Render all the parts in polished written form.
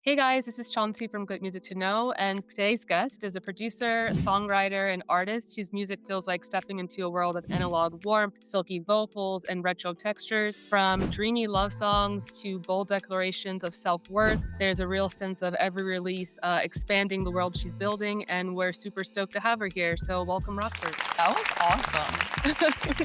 Hey guys, this is Chauncey from Good Music to Know, and today's guest is a producer, songwriter, and artist whose music feels like stepping into a world of analog warmth, silky vocals, and retro textures. From dreamy love songs to bold declarations of self-worth, there's a real sense of every release expanding the world she's building, and we're super stoked to have her here. So welcome, Rock Berg. That was awesome.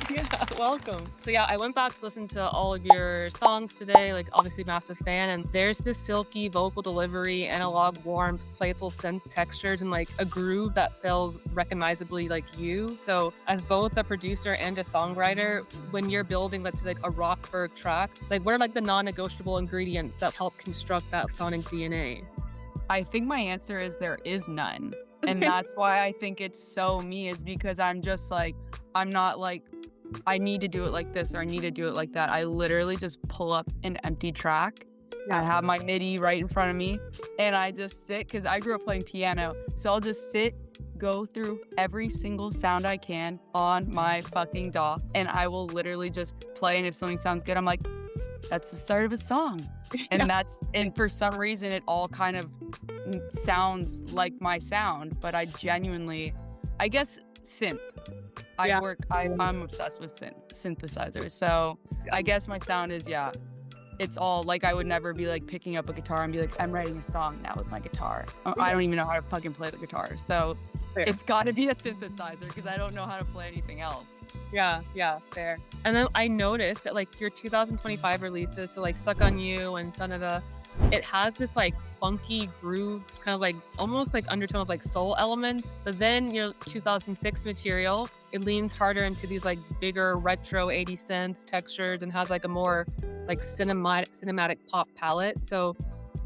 Yeah, welcome. So yeah, I went back to listen to all of your songs today, like obviously massive fan, and there's this silky vocal delivery, analog warmth, playful synth textures, and like a groove that feels recognizably like you. So as both a producer and a songwriter, when you're building, let's say like a Rock Berg track, like what are like the non-negotiable ingredients that help construct that sonic DNA? I think my answer is there is none. And that's why I think it's so me, is because I'm just like, I'm not like, I need to do it like this or I need to do it like that. I literally just pull up an empty track. I have my MIDI right in front of me and I just sit, because I grew up playing piano. So I'll just sit, go through every single sound I can on my fucking DAW, and I will literally just play. And if something sounds good, I'm like, that's the start of a song. And for some reason it all kind of sounds like my sound, but I genuinely, I guess, synth. Yeah. I'm obsessed with synthesizers. So I guess my sound is, yeah, it's all like, I would never be like picking up a guitar and be like, I'm writing a song now with my guitar. I don't even know how to fucking play the guitar. So Fair. it's got to be a synthesizer because I don't know how to play anything else. Yeah, fair. And then I noticed that like your 2025 releases, so like Stuck on You and Sonata, it has this like funky groove, kind of like almost like undertone of like soul elements. But then your 2006 material, it leans harder into these like bigger retro 80 synths textures and has like a more like cinematic pop palette. So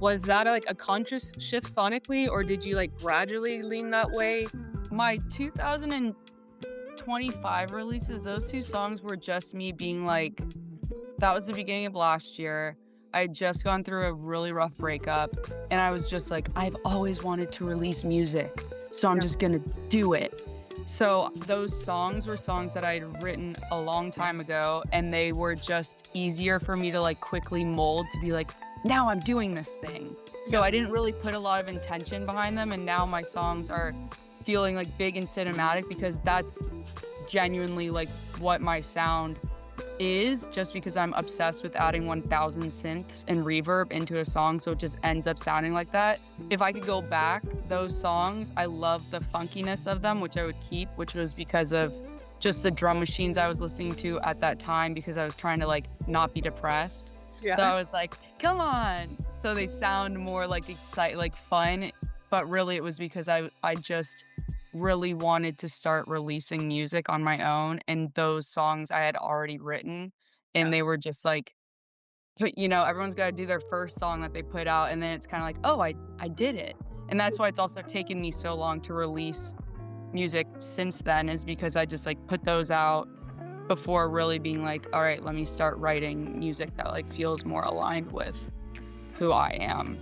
was that like a conscious shift sonically, or did you like gradually lean that way? My 2025 releases, those two songs were just me being like, that was the beginning of last year. I had just gone through a really rough breakup, and I was just like, I've always wanted to release music, so I'm just gonna do it. So those songs were songs that I'd written a long time ago, and they were just easier for me to like quickly mold to be like, now I'm doing this thing. So I didn't really put a lot of intention behind them, and now my songs are feeling like big and cinematic because that's genuinely like what my sound is, just because I'm obsessed with adding 1000 synths and reverb into a song, so it just ends up sounding like that. If I could go back, those songs, I love the funkiness of them, which I would keep, which was because of just the drum machines I was listening to at that time, because I was trying to like not be depressed. So I was like, come on. So they sound more like like fun, but really it was because I just really wanted to start releasing music on my own, and those songs I had already written, and they were just like, but everyone's got to do their first song that they put out, and then it's kind of like, oh, I did it. And that's why it's also taken me so long to release music since then, is because I just like put those out before really being like, all right, let me start writing music that like feels more aligned with who I am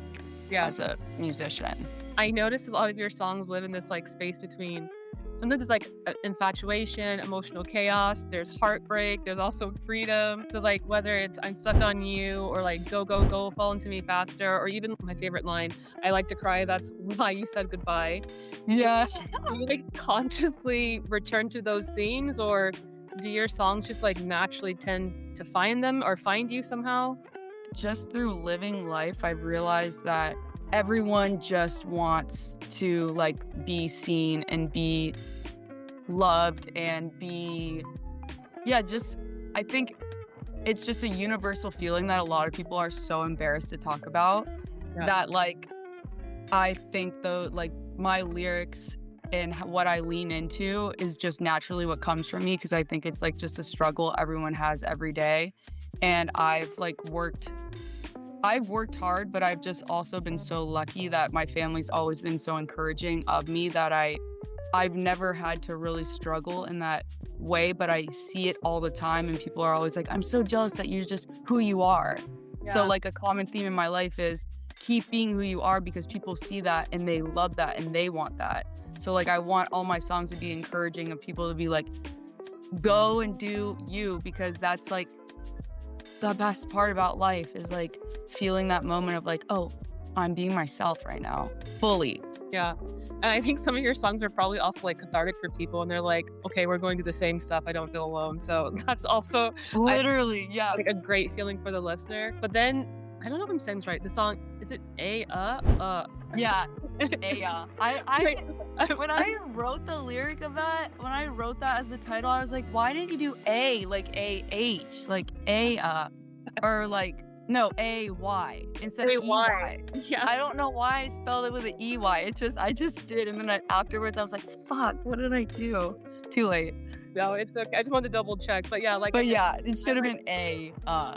as a musician. I noticed a lot of your songs live in this like space between, sometimes it's like infatuation, emotional chaos, there's heartbreak, there's also freedom. So like whether it's I'm Stuck on You or like Go Go Go, Fall Into Me Faster, or even my favorite line, I Like to Cry, That's Why You Said Goodbye. Yeah. Do you like consciously return to those themes, or do your songs just like naturally tend to find them or find you somehow? Just through living life, I've realized that everyone just wants to like be seen and be loved and be, just, I think it's just a universal feeling that a lot of people are so embarrassed to talk about, that like, I think though, like my lyrics and what I lean into is just naturally what comes from me, because I think it's like just a struggle everyone has every day. And I've worked hard, but I've just also been so lucky that my family's always been so encouraging of me that I've never had to really struggle in that way, but I see it all the time, and people are always like, I'm so jealous that you're just who you are. So like a common theme in my life is keep being who you are, because people see that and they love that and they want that. So like I want all my songs to be encouraging of people to be like, go and do you, because that's like the best part about life, is like feeling that moment of like, oh, I'm being myself right now, fully. Yeah. And I think some of your songs are probably also, like, cathartic for people, and they're like, "Okay, we're going through the same stuff, I don't feel alone." So that's also, I Literally, yeah. like, a great feeling for the listener. But then, I don't know if I'm saying this right, the song, is it A, Yeah, yeah. Like, When I wrote the lyric of that, when I wrote that as the title, I was like, "Why didn't you do A, like A-H, like A, or like, no, A-Y instead of wait, why? E-Y." Yeah. I don't know why I spelled it with an E-Y. I just did, and then afterwards, I was like, "Fuck, what did I do?" Too late. No, it's okay. I just wanted to double check. But yeah, like I But said, yeah, it I should have like been A, A,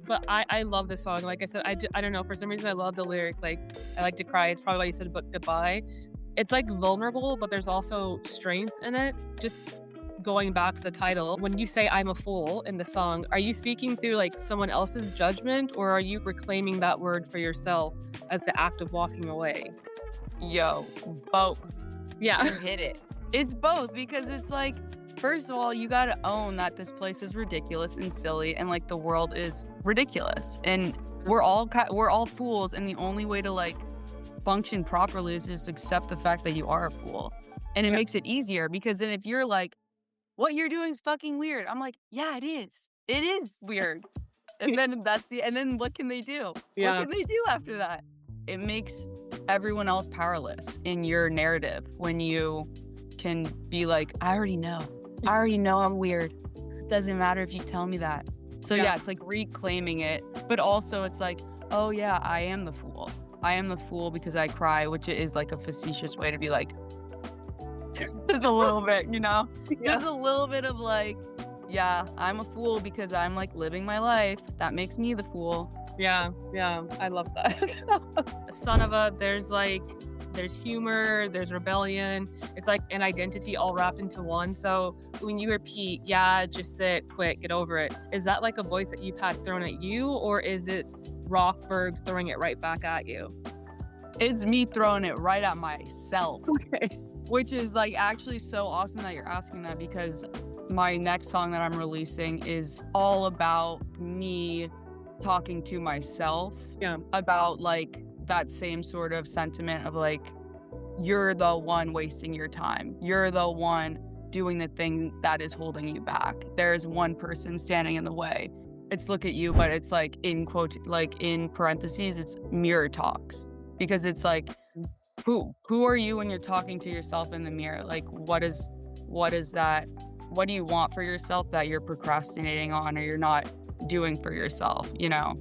but I love this song. Like I said, I don't know, for some reason I love the lyric, like, "I like to cry." It's probably why you said but goodbye. It's, like, vulnerable, but there's also strength in it. Just going back to the title, when you say "I'm a fool" in the song, are you speaking through, like, someone else's judgment, or are you reclaiming that word for yourself as the act of walking away? Yo, both. Yeah. You hit it. It's both because it's like, first of all, you gotta own that this place is ridiculous and silly, and like the world is ridiculous, and we're all fools, and the only way to like function properly is just accept the fact that you are a fool, and it Yeah. makes it easier because then if you're like, what you're doing is fucking weird, I'm like, yeah, it is weird, and then and then what can they do? What Yeah. can they do after that? It makes everyone else powerless in your narrative when you can be like, I already know. I already know I'm weird. It doesn't matter if you tell me that. So Yeah. yeah, it's like reclaiming it, but also it's like, oh yeah, I am the fool. I am the fool because I cry, which is like a facetious way to be like, just a little bit, you know? Yeah. Just a little bit of like, yeah, I'm a fool because I'm like living my life. That makes me the fool. Yeah, yeah, I love that. Son of a, there's humor, there's rebellion. It's like an identity all wrapped into one. So when you repeat, yeah, just sit, quit, get over it, is that like a voice that you've had thrown at you, or is it Rock Berg throwing it right back at you? It's me throwing it right at myself, Okay. which is like actually so awesome that you're asking that because my next song that I'm releasing is all about me talking to myself Yeah. about like that same sort of sentiment of like, you're the one wasting your time. You're the one doing the thing that is holding you back. There's one person standing in the way. It's look at you, but it's like in quote, like in parentheses, it's mirror talks because it's like, who are you when you're talking to yourself in the mirror? Like, what is that? What do you want for yourself that you're procrastinating on or you're not doing for yourself, you know?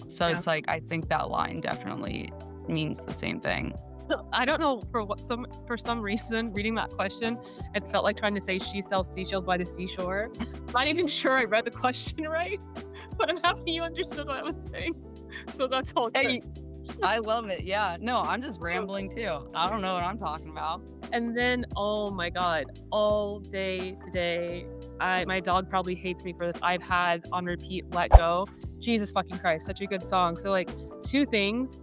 So Yeah. it's like, I think that line definitely means the same thing. I don't know for some reason reading that question, it felt like trying to say she sells seashells by the seashore. I'm not even sure I read the question right, but I'm happy you understood what I was saying. So that's all good. Hey, I love it. Yeah. No, I'm just rambling too. I don't know what I'm talking about. And then, oh my God, all day today, my dog probably hates me for this. I've had on repeat Let Go. Jesus fucking Christ, such a good song. So like two things.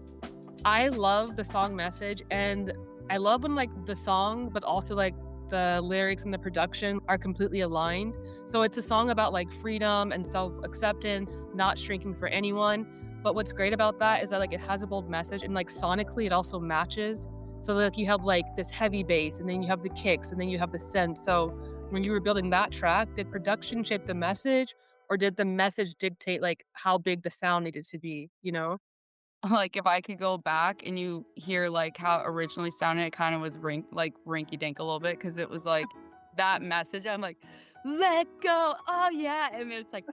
I love the song message, and I love when like the song, but also like the lyrics and the production are completely aligned. So it's a song about like freedom and self-acceptance, not shrinking for anyone. But what's great about that is that like it has a bold message, and like sonically it also matches. So like you have like this heavy bass, and then you have the kicks, and then you have the synth. So when you were building that track, did production shape the message, or did the message dictate like how big the sound needed to be, you know? Like if I could go back and you hear like how it originally sounded, it kind of was rinky dink a little bit because it was like that message. I'm like, let go, oh yeah, and it's like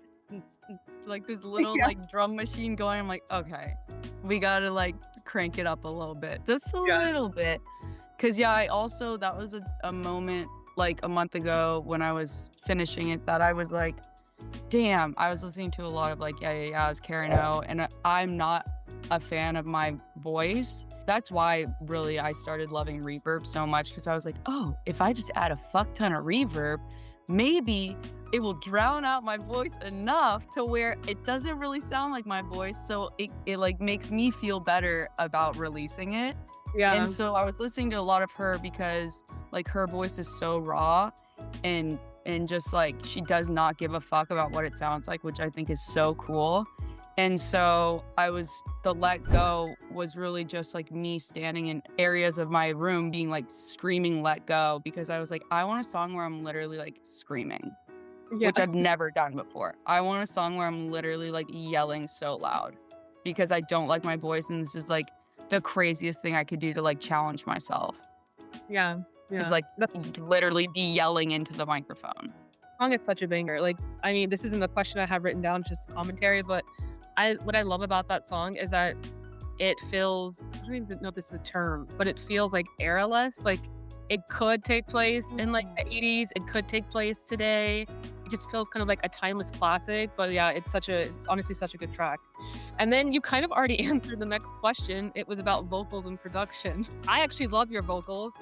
this little Yeah. like drum machine going. I'm like, okay, we gotta like crank it up a little bit, just a Yeah. little bit, because yeah, I also that was a moment like a month ago when I was finishing it that I was like, damn, I was listening to a lot of like as Karen O, and I'm not a fan of my voice. That's why really I started loving reverb so much because I was like, oh, if I just add a fuck ton of reverb, maybe it will drown out my voice enough to where it doesn't really sound like my voice. So it like makes me feel better about releasing it. Yeah. And so I was listening to a lot of her because like her voice is so raw and just like she does not give a fuck about what it sounds like, which I think is so cool. And so the let go was really just like me standing in areas of my room being like screaming let go, because I was like, I want a song where I'm literally like screaming, Yeah. which I've never done before. I want a song where I'm literally like yelling so loud because I don't like my voice. And this is like the craziest thing I could do to like challenge myself, Yeah. is Yeah. like The literally be yelling into the microphone. song is such a banger. Like, I mean, this isn't the question I have written down, just commentary, but what I love about that song is that it feels, I don't even know if this is a term, but it feels like era-less. Like, it could take place in, like, the '80s, it could take place today. It just feels kind of like a timeless classic, but yeah, it's honestly such a good track. And then you kind of already answered the next question. It was about vocals and production. I actually love your vocals,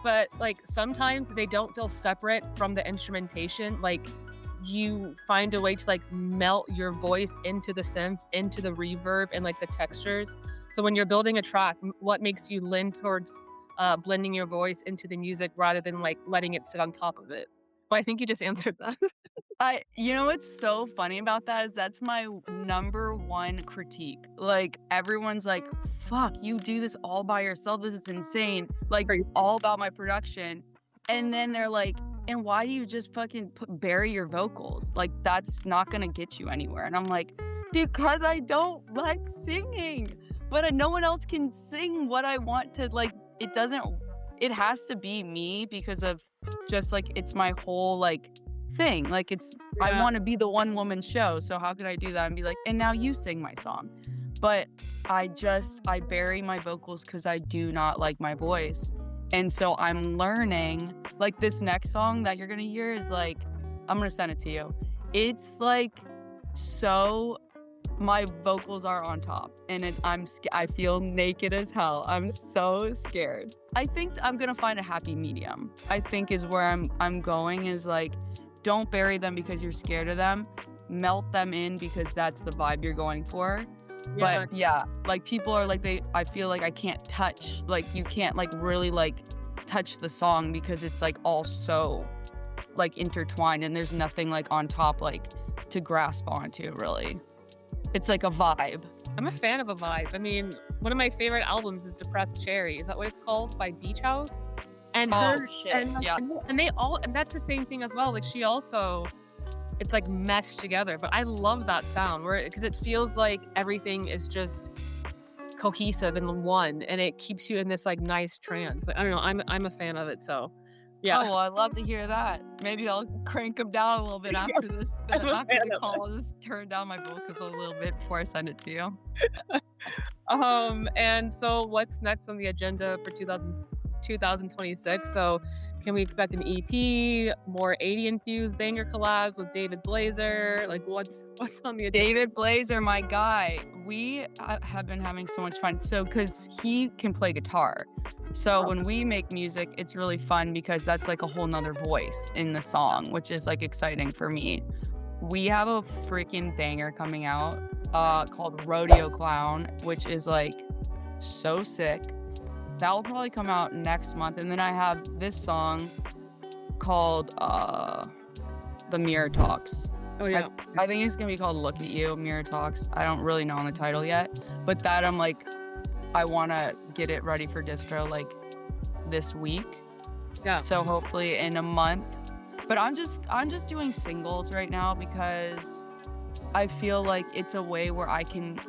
but, like, sometimes they don't feel separate from the instrumentation. Like, you find a way to, like, melt your voice into the synths, into the reverb, and, like, the textures. So when you're building a track, what makes you lean towards, blending your voice into the music rather than, like, letting it sit on top of it? Well, I think you just answered that. You know what's so funny about that is that's my number one critique. Like, everyone's like, fuck, you do this all by yourself. This is insane. Like, Right. all about my production. And then they're like, and why do you just fucking bury your vocals? Like, that's not gonna get you anywhere. And I'm like, because I don't like singing. But no one else can sing what I want to, like, it has to be me because of just like, it's my whole like thing. Like, I Yeah. want to be the one woman show. So how could I do that and be like, and now you sing my song? But I bury my vocals because I do not like my voice. And so I'm learning, like, this next song that you're going to hear is like, I'm going to send it to you. It's like, so my vocals are on top and I feel naked as hell. I'm so scared. I think I'm going to find a happy medium. I think is where I'm going, is like, don't bury them because you're scared of them. Melt them in because that's the vibe you're going for. Yeah. But yeah, like, people are like, I feel like I can't touch, like, you can't like really like touch the song because it's like all so like intertwined and there's nothing like on top like to grasp onto, really. It's like a vibe. I'm a fan of a vibe. I mean, one of my favorite albums is Depressed Cherry. Is that what it's called? By Beach House? And Oh her shit. and Yeah. and they all, and that's the same thing as well. Like, she also, it's like meshed together. But I love that sound because it feels like everything is just cohesive in one, and it keeps you in this like nice trance. Like, I don't know. I'm a fan of it. So yeah. Oh, well, I'd love to hear that. Maybe I'll crank them down a little bit after this, I'm a after fan the of call. I'll just turn down my vocals a little bit before I send it to you. it. And so what's next on the agenda for 2026? So can we expect an EP, more 80 infused banger collabs with David Blazer? Like, what's on the agenda? David Blazer, my guy. We have been having so much fun. So, because he can play guitar. So when we make music, it's really fun because that's like a whole nother voice in the song, which is like exciting for me. We have a freaking banger coming out called Rodeo Clown, which is like so sick. That will probably come out next month. And then I have this song called The Mirror Talks. Oh yeah. I think it's gonna be called Look at You, Mirror Talks. I don't really know on the title yet, but that I'm like, I want to get it ready for distro like this week. Yeah. So hopefully in a month. But I'm just doing singles right now because I feel like it's a way where I can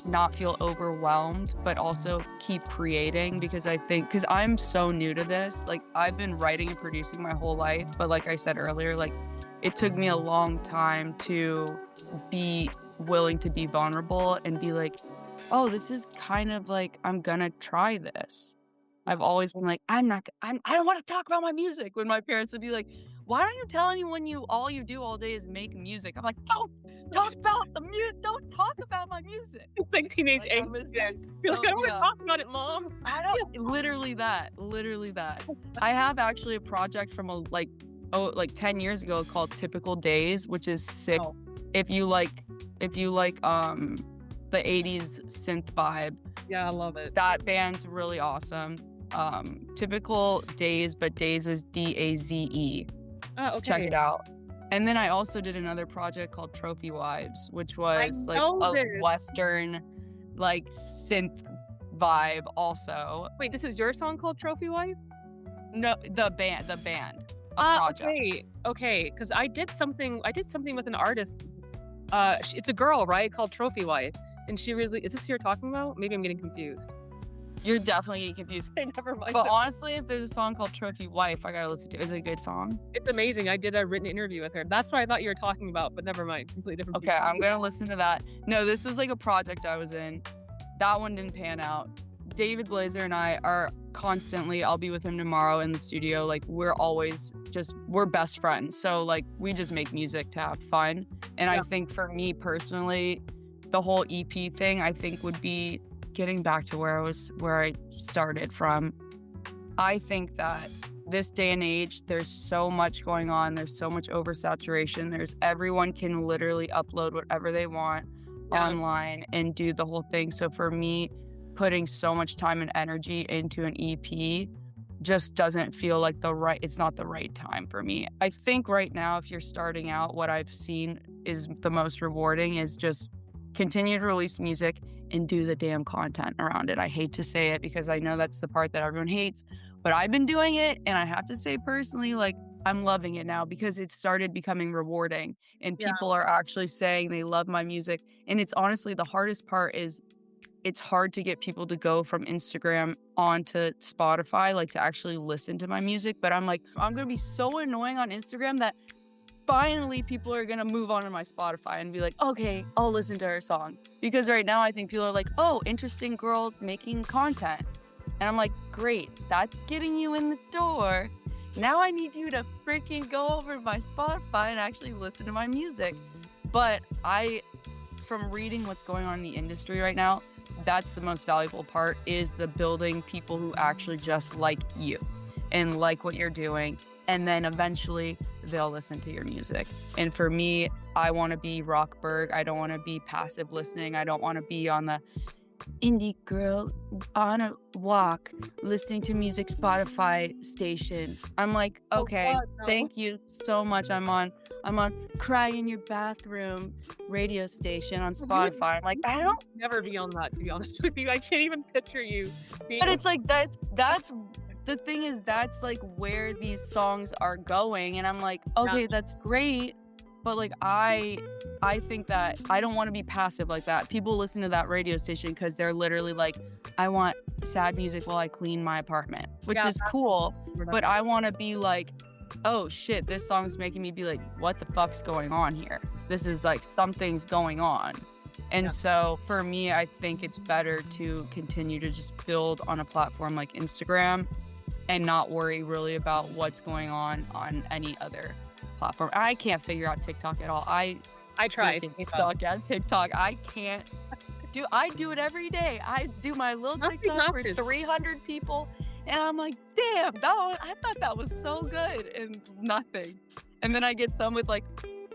not feel overwhelmed, but also keep creating, because I think, because I'm so new to this, like, I've been writing and producing my whole life, but like I said earlier, like, it took me a long time to be willing to be vulnerable and be like, oh, this is kind of like, I'm gonna try this. I've always been like, I don't want to talk about my music, when my parents would be like, why don't you tell anyone all you do all day is make music? I'm like, don't talk about the music, don't talk about my music. It's like teenage Like, I was angst. Yeah. so- You're like, I don't want yeah. to talk about it, Mom. I don't, literally that. I have actually a project from like 10 years ago called Typical Days, which is sick. Oh. If you like the 80s synth vibe, Yeah, I love it. that band's really awesome. Typical Days, but Days is DAZE. Okay. Check it out. And then I also did another project called Trophy Wives, which I was like know a this. Western like synth vibe also. Wait, this is your song called Trophy Wife? No, the band, a project. Okay, because I did something with an artist. It's a girl, right, called Trophy Wife, and she really is this who you're talking about? Maybe I'm getting confused. You're definitely getting confused. Okay, never mind. But honestly, if there's a song called Trophy Wife, I gotta listen to it. It's a good song. It's amazing. I did a written interview with her. That's what I thought you were talking about, but never mind. Completely different Okay, I'm gonna listen to that. No, this was like a project I was in. That one didn't pan out. David Blazer and I are constantly, I'll be with him tomorrow in the studio. Like, we're best friends. So, like, we just make music to have fun. And I think for me personally, the whole EP thing, I think would be getting back to where I started from. I think that this day and age, there's so much going on. There's so much oversaturation. Everyone can literally upload whatever they want online and do the whole thing. So for me, putting so much time and energy into an EP just doesn't feel like it's not the right time for me. I think right now, if you're starting out, what I've seen is the most rewarding is just continue to release music and do the damn content around it. I hate to say it because I know that's the part that everyone hates, but I've been doing it, and I have to say personally, like, I'm loving it now because it started becoming rewarding and people are actually saying they love my music. And it's honestly the hardest part is it's hard to get people to go from Instagram onto Spotify, like to actually listen to my music. But I'm like, I'm going to be so annoying on Instagram that finally people are going to move on to my Spotify and be like, okay, I'll listen to her song. Because right now I think people are like, oh, interesting girl making content. And I'm like, great, that's getting you in the door. Now I need you to freaking go over to my Spotify and actually listen to my music. But from reading what's going on in the industry right now, that's the most valuable part, is the building people who actually just like you and like what you're doing. And then eventually they'll listen to your music. And for me, I want to be Rock Berg. I don't want to be passive listening. I don't want to be on the indie girl on a walk listening to music Spotify station. I'm like, okay, thank you so much. I'm on Cry in Your Bathroom radio station on Spotify. I'm like, I don't never be on that, to be honest with you. I can't even picture you but it's like that's the thing is that's like where these songs are going, and I'm like, okay, that's great, but like I think that I don't want to be passive like that. People listen to that radio station because they're literally like, I want sad music while I clean my apartment, which is cool, but I want to be like, oh shit, this song's making me be like, what the fuck's going on here? This is like, something's going on. And so for me, I think it's better to continue to just build on a platform like Instagram and not worry really about what's going on any other platform. I can't figure out TikTok at all. I tried. Suck at TikTok. I can't I do it every day. I do my little TikTok for 300 people, and I'm like, damn, I thought that was so good, and nothing. And then I get some with like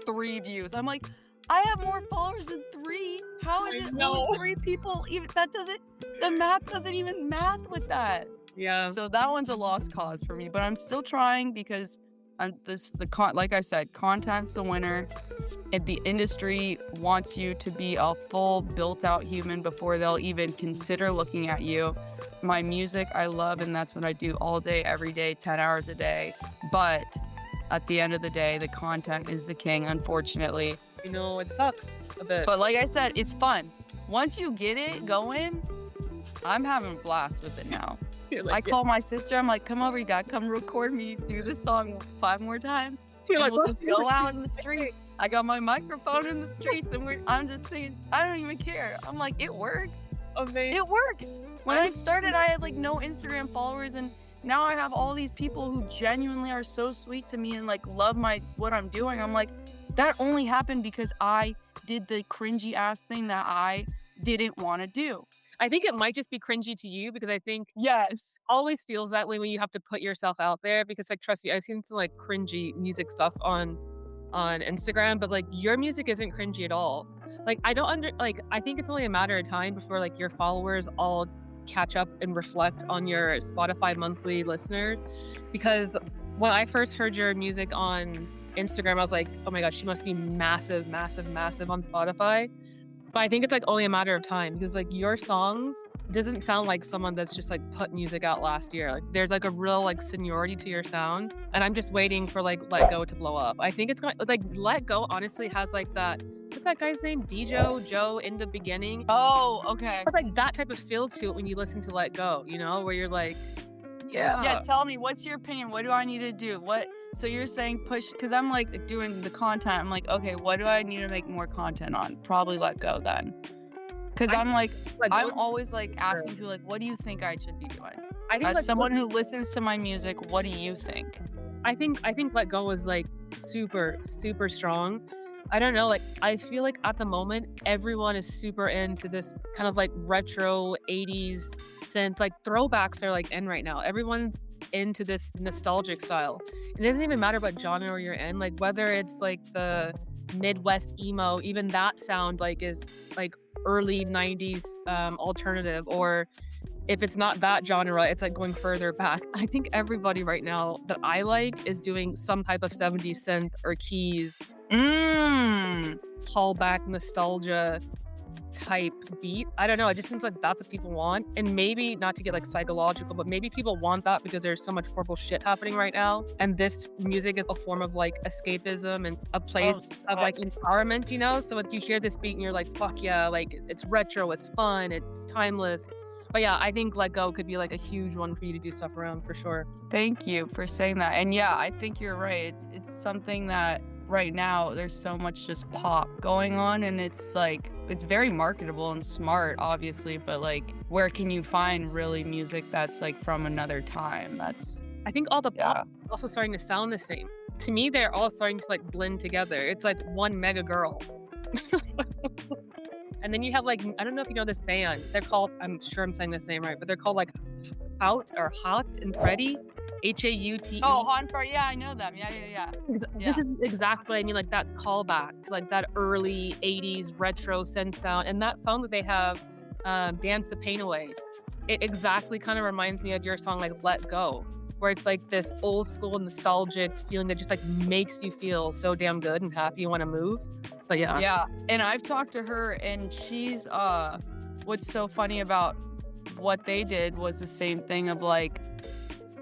3 views. I'm like, I have more followers than 3. How is it only 3 people? Even the math doesn't even math with that. Yeah. So that one's a lost cause for me, but I'm still trying because like I said, content's the winner. And the industry wants you to be a full built-out human before they'll even consider looking at you. My music I love, and that's what I do all day, every day, 10 hours a day. But at the end of the day, the content is the king, unfortunately. You know, it sucks a bit. But like I said, it's fun. Once you get it going, I'm having a blast with it now. Like, I call my sister. I'm like, come over, you gotta come record me, do this song 5 more times. You're like, we'll just go out in the streets. I got my microphone in the streets, and I'm just singing. I don't even care. I'm like, it works. Amazing. It works. When I started, I had like no Instagram followers, and now I have all these people who genuinely are so sweet to me and like love what I'm doing. I'm like, that only happened because I did the cringy ass thing that I didn't want to do. I think it might just be cringy to you because I think Yes, always feels that way when you have to put yourself out there, because like, trust me, I've seen some like cringy music stuff on Instagram, but like your music isn't cringy at all. Like I think it's only a matter of time before like your followers all catch up and reflect on your Spotify monthly listeners, because when I first heard your music on Instagram, I was like, "Oh my god, she must be massive, massive, massive on Spotify." But I think it's, like, only a matter of time because, like, your songs doesn't sound like someone that's just, like, put music out last year. Like, there's, like, a real, like, seniority to your sound, and I'm just waiting for, like, Let Go to blow up. I think it's gonna like, Let Go honestly has, like, that what's that guy's name? Joe in the beginning. Oh, okay. It's like that type of feel to it when you listen to Let Go, you know, where you're like, Yeah, "Yeah." tell me, what's your opinion? What do I need to do? So you're saying push, because I'm like doing the content. I'm like, okay, what do I need to make more content on? Probably Let Go then. Because I I'm like, Let Go I'm is always like asking people, like, what do you think I should be doing? I think As Let Go someone who listens to my music, what do you think? I think Let Go was, like, super, super strong. I don't know, like, I feel like at the moment, everyone is super into this kind of, like, retro '80s synth, like, throwbacks are, like, in right now. Everyone's into this nostalgic style. It doesn't even matter what genre you're in, like, whether it's, like, the Midwest emo, even that sound, like, is, like, early '90s, alternative, or if it's not that genre, it's, like, going further back. I think everybody right now that I like is doing some type of '70s synth or keys, Mmm. callback nostalgia type beat. I don't know, it just seems like that's what people want, and maybe not to get, like, psychological, but maybe people want that because there's so much horrible shit happening right now, and this music is a form of, like, escapism and a Oh, place of, like, sick. empowerment, you know? So, like, you hear this beat and you're like, "Fuck yeah," like, it's retro, it's fun, it's timeless. But yeah, I think Let Go could be, like, a huge one for you to do stuff around for sure. Thank you for saying that. And yeah, I think you're right. It's something that right now there's so much just pop going on, and it's like it's very marketable and smart, obviously, but like where can you find really music that's like from another time? That's I think all the pop yeah. is also starting to sound the same. To me, they're all starting to, like, blend together. It's like one mega girl. And then you have, like, I don't know if you know this band. They're called I'm sure I'm saying this name right, but they're called, like, Hout or Hot and Freddie, Haute. Oh, Han Far, yeah, I know them. Yeah, yeah, yeah. This Yeah. is exactly what I mean, like, that callback to, like, that early '80s retro synth sound, and that song that they have, "Dance the Pain Away," it exactly kinda reminds me of your song, like, "Let Go," where it's, like, this old school nostalgic feeling that just, like, makes you feel so damn good and happy you wanna move. But yeah. Yeah. And I've talked to her, and she's what's so funny about what they did was the same thing of like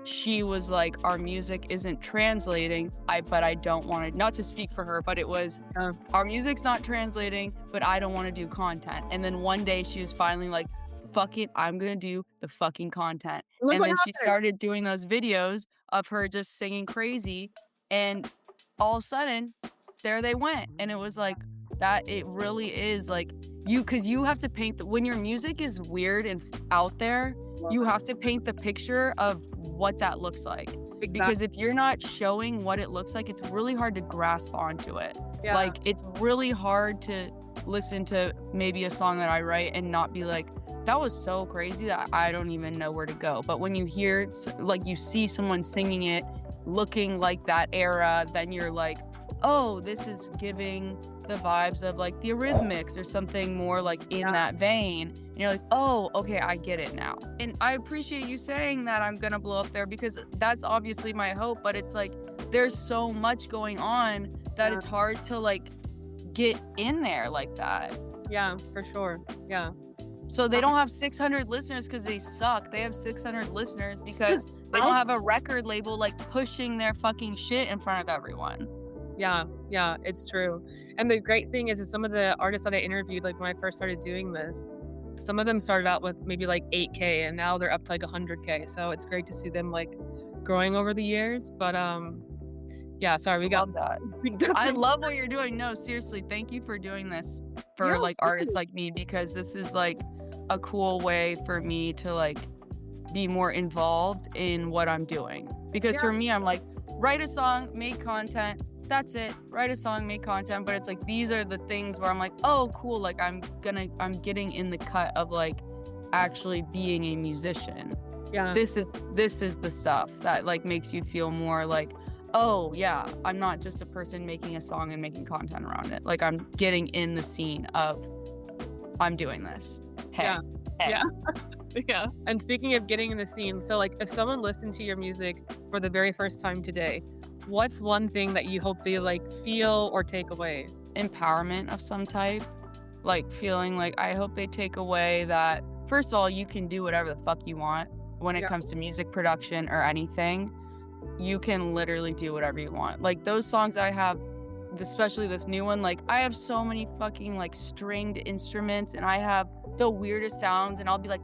she was like, our music isn't translating. But I don't want to, not to speak for her, but it was Uh, our music's not translating, but I don't want to do content. And then one day she was finally like, fuck it, I'm gonna do the fucking content. Look And what then she happened. started doing those videos of her just singing crazy, and all of a sudden, there they went. And it was like that, it really is like because you have to paint when your music is weird and out there, Love you it. have to paint the picture of what that looks like. Exactly. Because if you're not showing what it looks like, it's really hard to grasp onto it. Yeah. Like, it's really hard to listen to maybe a song that I write and not be like, that was so crazy that I don't even know where to go. But when you hear, like, you see someone singing it, looking like that era, then you're like, oh, this is giving the vibes of like the Eurythmics or something more like in Yeah. that vein. And you're like, oh, okay, I get it now. And I appreciate you saying that I'm gonna blow up there, because that's obviously my hope. But it's like there's so much going on that Yeah. it's hard to like get in there like that. Yeah, for sure. Yeah. So they don't have 600 listeners because they suck. They have 600 listeners because they I don't have a record label like pushing their fucking shit in front of everyone. Yeah, yeah, it's true. And the great thing is some of the artists that I interviewed, like, when I first started doing this, some of them started out with maybe, like, 8K, and now they're up to, like, 100K, so it's great to see them, like, growing over the years, but, yeah, sorry, we got Love that. we I definitely love what you're doing. No, seriously, thank you for doing this for Yeah, like of artists course. like me, because this is like a cool way for me to like be more involved in what I'm doing. Because Yeah. for me, I'm like, write a song, make content. That's it. Write a song, make content. But it's like these are the things where I'm like, oh, cool. Like I'm getting in the cut of like actually being a musician. Yeah. This is the stuff that like makes you feel more like, oh yeah, I'm not just a person making a song and making content around it. Like I'm getting in the scene of I'm doing this. Hey, Yeah. hey. Yeah. Yeah. And speaking of getting in the scene, so like if someone listened to your music for the very first time today, what's one thing that you hope they like feel or take away? Empowerment of some type. Like, feeling like I hope they take away that, first of all, you can do whatever the fuck you want when it Yeah. comes to music production or anything. You can literally do whatever you want. Like, those songs I have, especially this new one, like, I have so many fucking, like, stringed instruments, and I have the weirdest sounds, and I'll be like,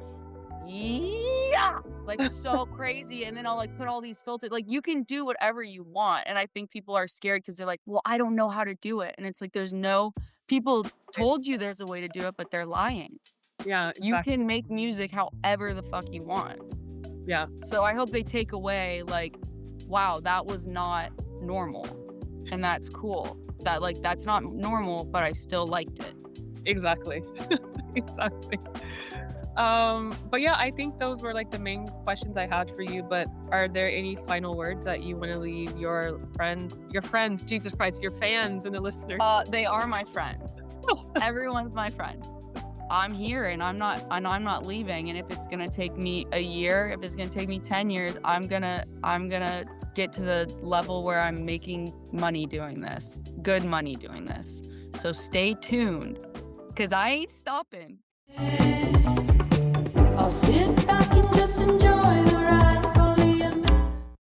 "Yeah!" Like, so crazy, and then I'll, like, put all these filters, like, you can do whatever you want, and I think people are scared because 'cause they're like, "Well, I don't know how to do it," and it's like, there's no people told you there's a way to do it, but they're lying. Yeah, You exactly. can make music however the fuck you want. Yeah, So I hope they take away, like, wow, that was not normal, and that's cool. That, like, that's not normal, but I still liked it. exactly. Exactly. But yeah, I think those were like the main questions I had for you, but are there any final words that you want to leave your friends, Jesus Christ, your fans and the listeners? They are my friends. Everyone's my friend. I'm here and I'm not leaving, and if it's gonna take me a year, if it's gonna take me 10 years, I'm gonna get to the level where I'm making money doing this, good money doing this. So stay tuned, 'cause I ain't stopping.